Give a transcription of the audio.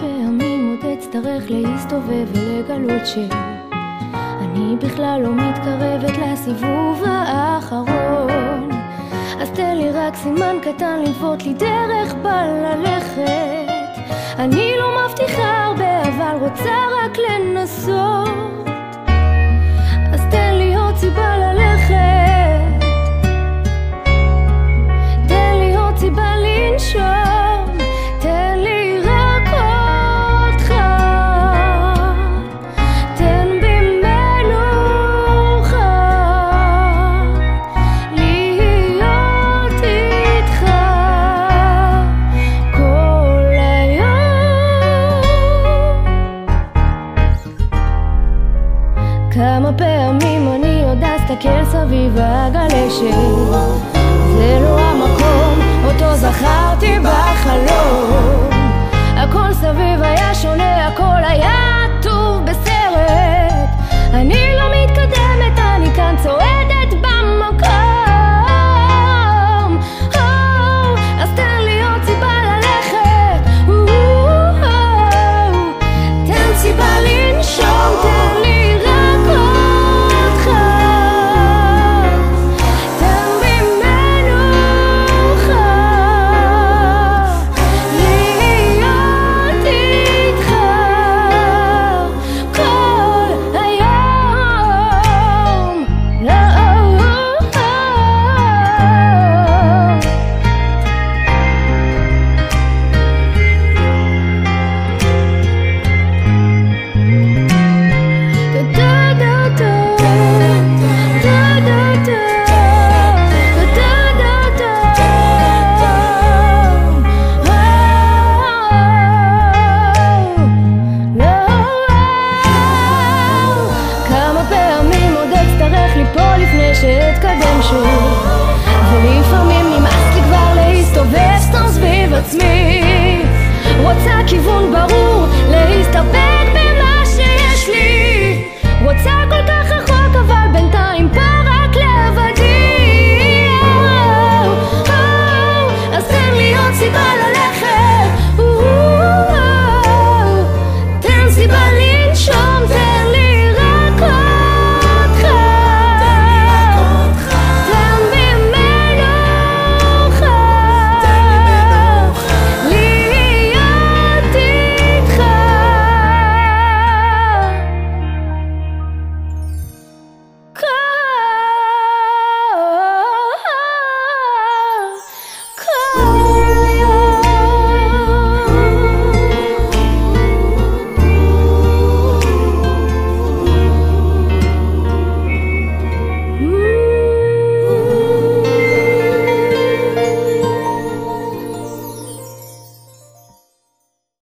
פעמים עוד אצטרך להסתובב ולגלות שאני בכלל לא מתקרבת לסיבוב האחרון. אז תן לי רק סימן קטן ללוות לי דרך בה ללכת. אני לא מבטיחה הרבה אבל רוצה רק לנסות. אז תן לי עוד סיבה ללכת, תן לי עוד סיבה לנשום, תן לי רק אותך, תן בי מנוחה, להיות איתך כל היום. כמה פעמים אני עוד אסתכל סביב אגלה שזה לא המקום אותו זכרתי בחלום. הכל סביב היה שונה, הכל היה טוב בסרט. אני לא מתקדמת, אני כאן צועדת במקום. אז תן לי עוד סיבה ללכת, תן סיבה לנשום, תן לי רק אותך, תן בי מנוחה, להיות איתך כל היום. כמה פעמים עוד אצטרך ליפול לפני שאתקדם שוב, ולפעמים נמאס לי כבר להסתובב סתם סביב עצמי. רוצה כיוון ברור, להסתובב